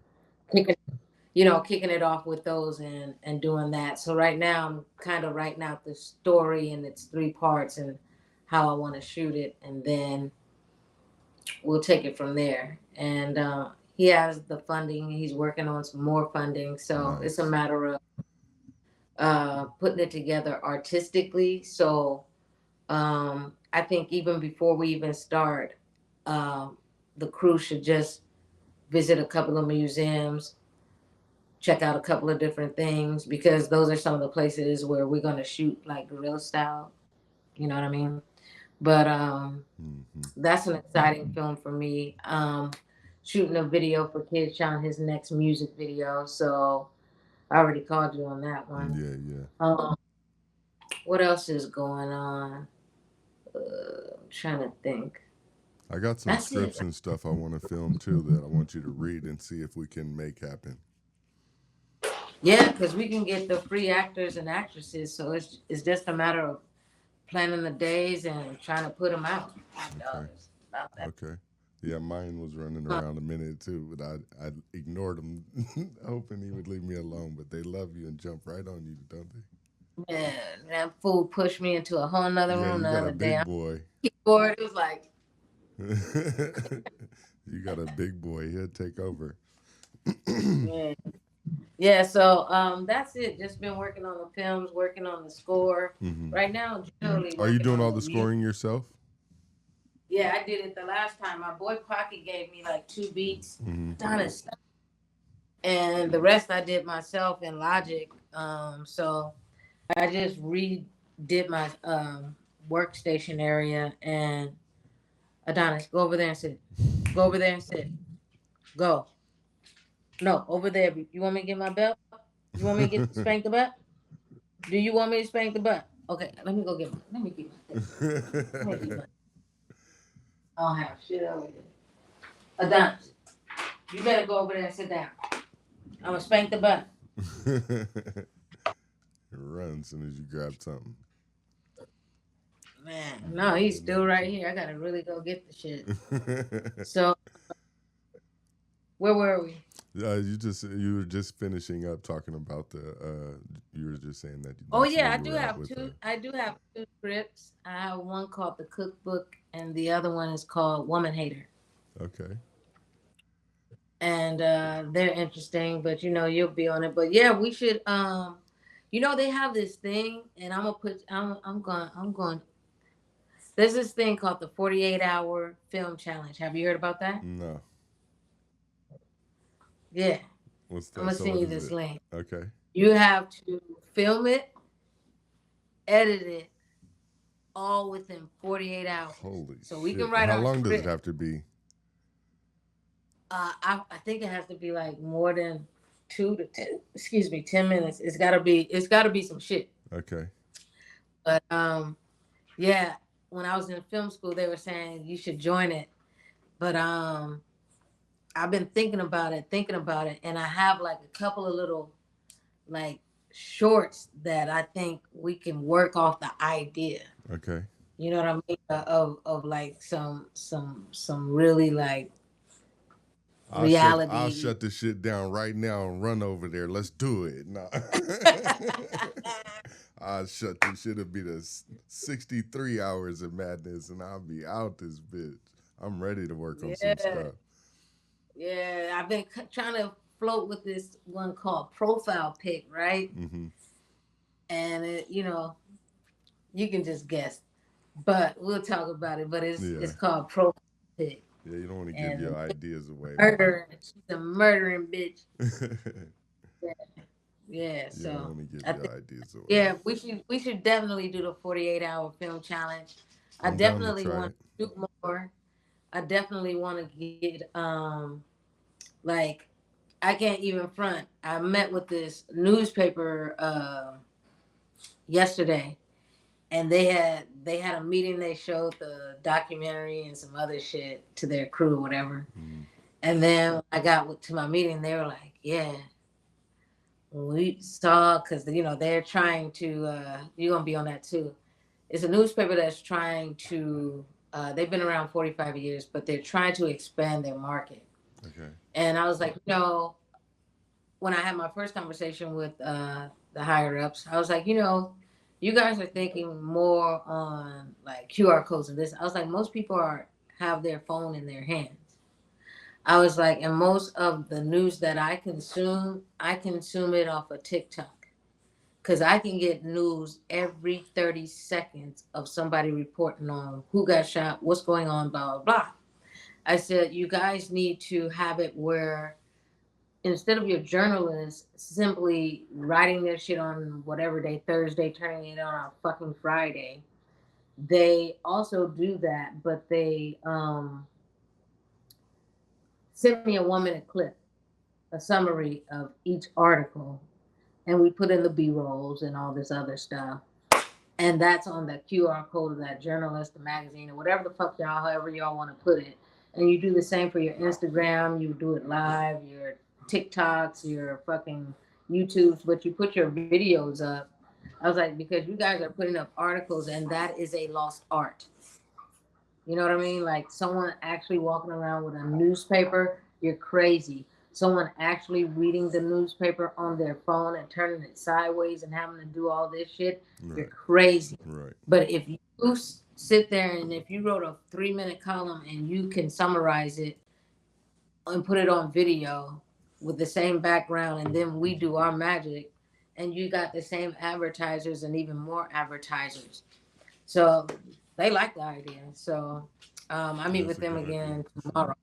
kicking it off with those and doing that. So right now I'm kind of writing out the story in its three parts and how I want to shoot it, and then we'll take it from there. And he has the funding. He's working on some more funding, so Nice. it's a matter of putting it together artistically. So I think even before we even start, the crew should just visit a couple of museums, check out a couple of different things, because those are some of the places where we're going to shoot like guerrilla style. You know what I mean? But that's an exciting film for me. Shooting a video for Kid Sean, his next music video. So I already called you on that one. Yeah. What else is going on? I'm trying to think. I got some scripts and stuff I want to film too that I want you to read and see if we can make happen. Yeah, because we can get the free actors and actresses, so it's just a matter of planning the days and trying to put them out. Okay. Yeah, mine was running around a minute too, but I ignored them, hoping he would leave me alone. But they love you and jump right on you, don't they? Man, that fool pushed me into a whole nother room the other day. You got a big boy. Keyboard, it was like. You got a big boy. He'll take over. Yeah, so that's it. Just been working on the films, working on the score. Right now, generally. Are you doing all the scoring yourself? Yeah, I did it the last time. My boy Pocky gave me like 2 beats, done it, and the rest I did myself in Logic. So I just redid my workstation area. And Adonis, go over there and sit. Go over there and sit. Go. No, over there. You want me to get my belt? You want me to spank the butt? Do you want me to spank the butt? Okay, let me go get my. Let me get my. I don't have shit over there. Adonis, you better go over there and sit down. I'm gonna spank the butt. Run as soon as you grab something. Man, no, he's still right here. I gotta really go get the shit. So, where were we? You were just finishing up talking about the. You were just saying that. I do have two. I do have 2 scripts. I have one called The Cookbook, and the other one is called Woman Hater. Okay. And they're interesting, but you'll be on it. But yeah, we should. They have this thing, and I'm going. There's this thing called the 48-hour film challenge. Have you heard about that? No. Yeah. What's that? I'm gonna send you this link. Okay. You have to film it, edit it, all within 48 hours. Holy so we shit. can write. How long does it have to be? I think it has to be like more than 10 minutes. It's gotta be some shit. Okay. But yeah, when I was in film school, they were saying you should join it. But I've been thinking about it, and I have like a couple of little like shorts that I think we can work off the idea. Okay. You know what I mean? Of like some really like reality. I'll shut this shit down right now and run over there. Let's do it. No. I'll shut this shit. It'll be the 63 hours of madness, and I'll be out this bitch. I'm ready to work on some stuff. Yeah, I've been trying to float with this one called Profile Pic, right? Mm-hmm. And it, you can just guess, but we'll talk about it. But Yeah. it's called Profile Pic. Yeah, you don't want to give And your ideas away. she's a murdering bitch. Yeah, yeah. You don't So want to give I your think, ideas away. yeah, we should definitely do the 48-hour film challenge. I I'm down to definitely try want it. to do more. I definitely want to get like I can't even front. I met with this newspaper yesterday, and they had a meeting. They showed the documentary and some other shit to their crew, whatever. Mm. And then when I got to my meeting, they were like, "Yeah, we saw because they're trying to. You're gonna be on that too. It's a newspaper that's trying to. They've been around 45 years, but they're trying to expand their market." Okay. And I was like, when I had my first conversation with the higher ups, I was like, you guys are thinking more on like QR codes and this. I was like, most people have their phone in their hands. I was like, and most of the news that I consume it off of TikTok. Because I can get news every 30 seconds of somebody reporting on who got shot, what's going on, blah, blah, blah. I said, you guys need to have it where instead of your journalists simply writing their shit on whatever day, Thursday, turning it on fucking Friday, they also do that, but they send me a 1-minute clip, a summary of each article, and we put in the B-rolls and all this other stuff. And that's on the QR code of that journalist, the magazine, or whatever the fuck y'all, however y'all want to put it. And you do the same for your Instagram, you do it live, your TikToks, your fucking YouTubes, but you put your videos up. I was like, because you guys are putting up articles, and that is a lost art. You know what I mean? Like someone actually walking around with a newspaper, you're crazy. Someone actually reading the newspaper on their phone and turning it sideways and having to do all this shit, Right. you're crazy. Right. But if you sit there and if you wrote a 3-minute column and you can summarize it and put it on video with the same background, and then we do our magic, and you got the same advertisers and even more advertisers. So they like the idea. So I meet with them again tomorrow.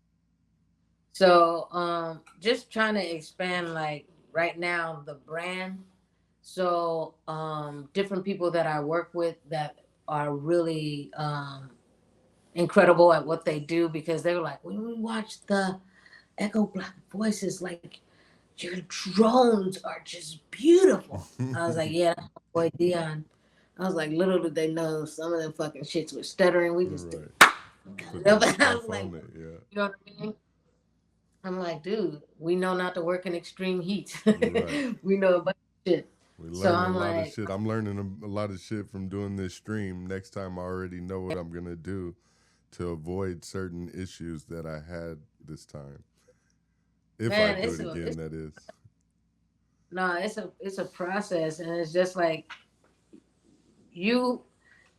So just trying to expand, like right now, the brand. So different people that I work with that are really incredible at what they do, because they were like, when we watch the Echo Black Voices, like your drones are just beautiful. I was like, yeah, that's my boy Deon. I was like, little did they know some of them fucking shits were stuttering. We just did. I was like, yeah. you know what I mean? I'm like, dude, we know not to work in extreme heat. Right. We know a bunch of shit. We learn So a I'm lot like, of shit. I'm learning a lot of shit from doing this stream. Next time I already know what I'm gonna do to avoid certain issues that I had this time. If man, I do it again, that is. no, it's a process, and it's just like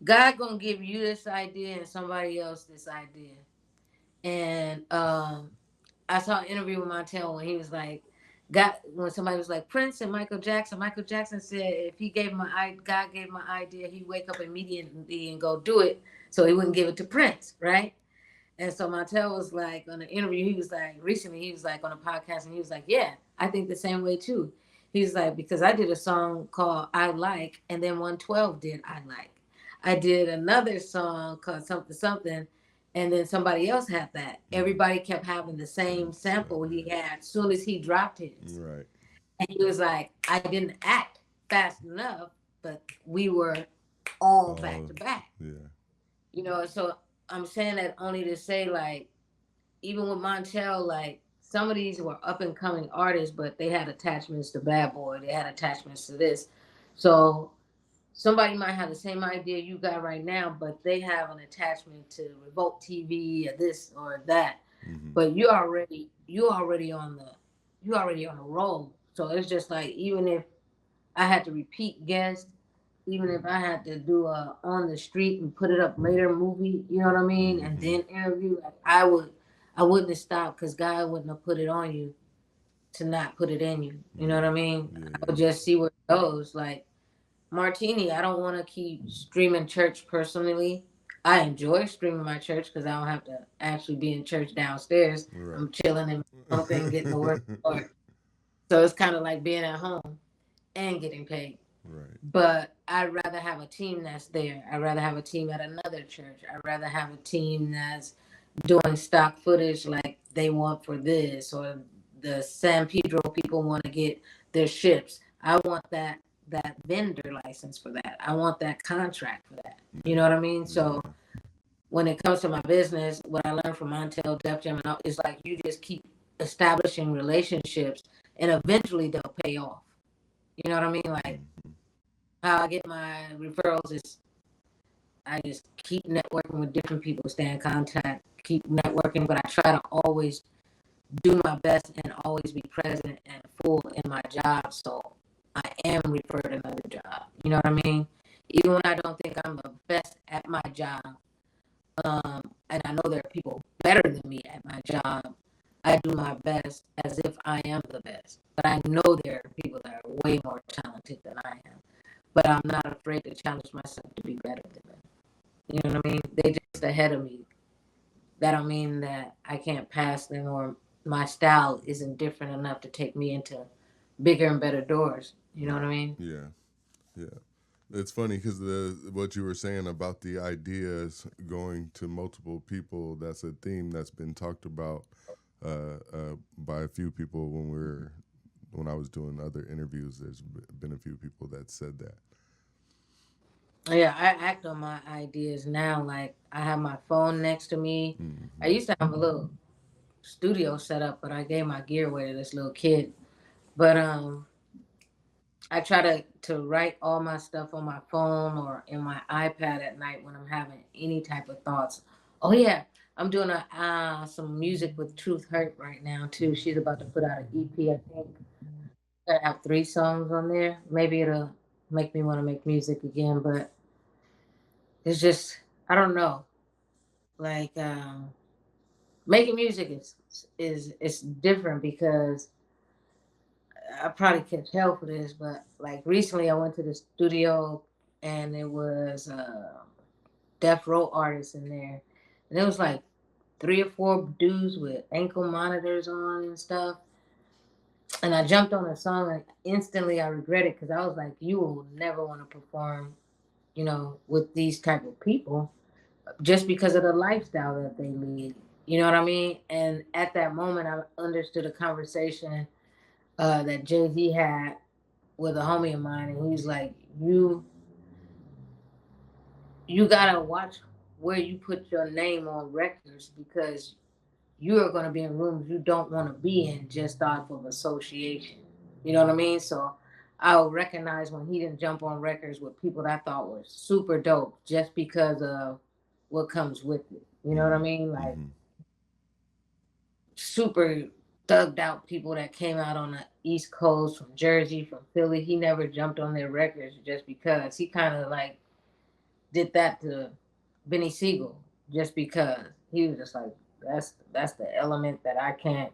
God gonna give you this idea and somebody else this idea. And I saw an interview with Montel when he was like, when somebody was like Prince and Michael Jackson. Michael Jackson said if he gave him God gave him an idea, he'd wake up immediately and go do it, so he wouldn't give it to Prince, right? And so Montel was like on an interview, he was like recently, he was like on a podcast, and he was like, yeah, I think the same way too. He's like, because I did a song called I Like, and then 112 did I Like. I did another song called something something, and then somebody else had that. Everybody kept having the same sample he had as soon as he dropped his. Right. And he was like, I didn't act fast enough, but we were all back to back. Yeah. So I'm saying that only to say, like, even with Montel, like, some of these were up and coming artists, but they had attachments to Bad Boy. They had attachments to this. So somebody might have the same idea you got right now, but they have an attachment to Revolt TV or this or that. Mm-hmm. But you already on the roll. So it's just like, even if I had to repeat guests, even if I had to do a on the street and put it up later movie, you know what I mean, and then interview, like I wouldn't have stopped, because God wouldn't have put it on you to not put it in you. You know what I mean? Yeah, I would just see where it goes. Like Martini, I don't want to keep streaming church personally. I enjoy streaming my church because I don't have to actually be in church downstairs. right. I'm chilling and something, getting the work. So it's kind of like being at home and getting paid. Right. But I'd rather have a team that's there. I'd rather have a team at another church. I'd rather have a team that's doing stock footage like they want for this, or the San Pedro people want to get their ships. I want that vendor license for that. I want that contract for that. You know what I mean? So when it comes to my business, what I learned from Montel, Def Jam, and all, is like you just keep establishing relationships, and eventually they'll pay off. You know what I mean? Like how I get my referrals is I just keep networking with different people, stay in contact, keep networking, but I try to always do my best and always be present and full in my job, so I am referred another job. You know what I mean? Even when I don't think I'm the best at my job, and I know there are people better than me at my job, I do my best as if I am the best. But I know there are people that are way more talented than I am. But I'm not afraid to challenge myself to be better than them. You know what I mean? They're just ahead of me. That don't mean that I can't pass them or my style isn't different enough to take me into bigger and better doors. You know what I mean? Yeah, yeah. It's funny because what you were saying about the ideas going to multiple people, that's a theme that's been talked about by a few people when I was doing other interviews. There's been a few people that said that. Yeah, I act on my ideas now. Like I have my phone next to me. I used to have a little studio set up, but I gave my gear away to this little kid. But I try to write all my stuff on my phone or in my iPad at night when I'm having any type of thoughts. Oh yeah, I'm doing some music with Truth Hurt right now too. She's about to put out an EP, I think. I have 3 songs on there. Maybe it'll make me want to make music again, but it's just I don't know. Like making music is it's different because I probably catch hell for this, but like recently I went to the studio and it was death row artists in there, and it was like 3 or 4 dudes with ankle monitors on and stuff. And I jumped on a song and instantly I regret it because I was like, you will never want to perform, with these type of people just because of the lifestyle that they lead. You know what I mean? And at that moment, I understood a conversation that Jay-Z had with a homie of mine, and he's like, you gotta watch where you put your name on records because you are going to be in rooms you don't want to be in just off of association. You know what I mean? So I'll recognize when he didn't jump on records with people that I thought were super dope just because of what comes with it. You know what I mean? Like super thugged out people that came out on the East Coast from Jersey, from Philly. He never jumped on their records just because. He kind of like did that to Benny Siegel just because. He was just like, that's the element that I can't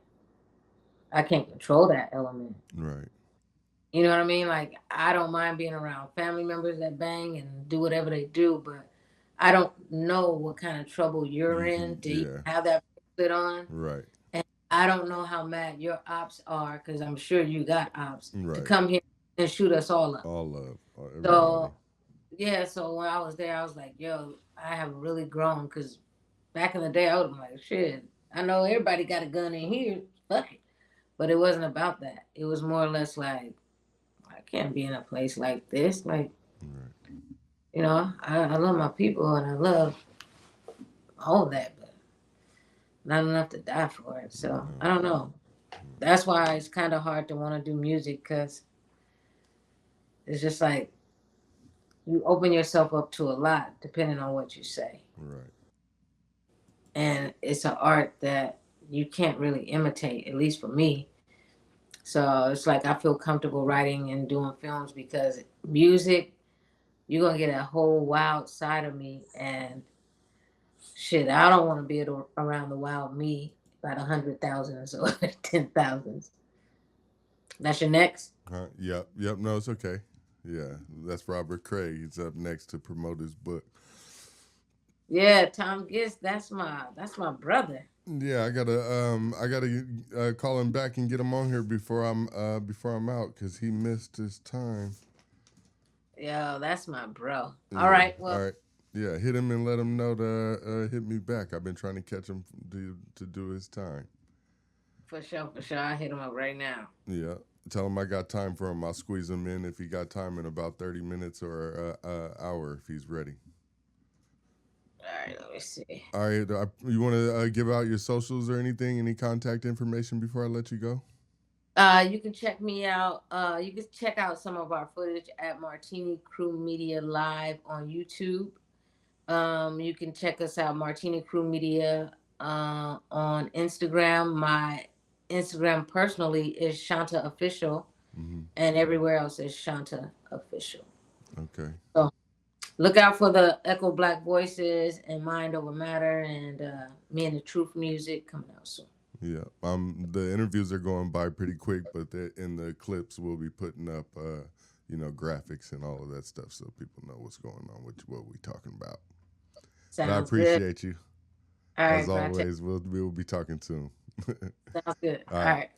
control that element. Right. You know what I mean? Like I don't mind being around family members that bang and do whatever they do, but I don't know what kind of trouble you're in to have that fit on. Right. And I don't know how mad your ops are because I'm sure you got ops Right. to come here and shoot us all up. All of everybody. So yeah, so when I was there, I was like, yo, I have really grown because back in the day, I would have been like, shit, I know everybody got a gun in here. Fuck it. But it wasn't about that. It was more or less like, I can't be in a place like this. Like, I love my people and I love all that, but not enough to die for it. So I don't know. That's why it's kind of hard to want to do music because it's just like you open yourself up to a lot depending on what you say. Right. And it's an art that you can't really imitate, at least for me. So it's like I feel comfortable writing and doing films because music, you're going to get a whole wild side of me. And shit, I don't want to be around the wild me by the 100,000s or 10,000s. That's your next? Yep. No, it's okay. Yeah, that's Robert Craig. He's up next to promote his book. Yeah, Tom Gist. That's my brother. Yeah, I gotta call him back and get him on here before I'm out because he missed his time. Yo, that's my bro. Yeah. All right. Well, All right. Yeah, hit him and let him know to hit me back. I've been trying to catch him to do his time. for sure, for sure. I'll hit him up right now. Yeah. Tell him I got time for him. I'll squeeze him in if he got time in about 30 minutes or an hour if he's ready. All right, let me see. All right. You want to give out your socials or anything? Any contact information before I let you go? You can check me out. You can check out some of our footage at Martini Crew Media Live on YouTube. You can check us out, Martini Crew Media, on Instagram. My Instagram personally is Shaunta Official, and everywhere else is Shaunta Official. Okay. So look out for the Echo Black Voices and Mind Over Matter and Me and the Truth music coming out soon. Yeah. The interviews are going by pretty quick, but in the clips we'll be putting up, graphics and all of that stuff so people know what's going on with what we're talking about. Sounds but I appreciate you. All right, As always, we'll be talking soon. Sounds good. All right.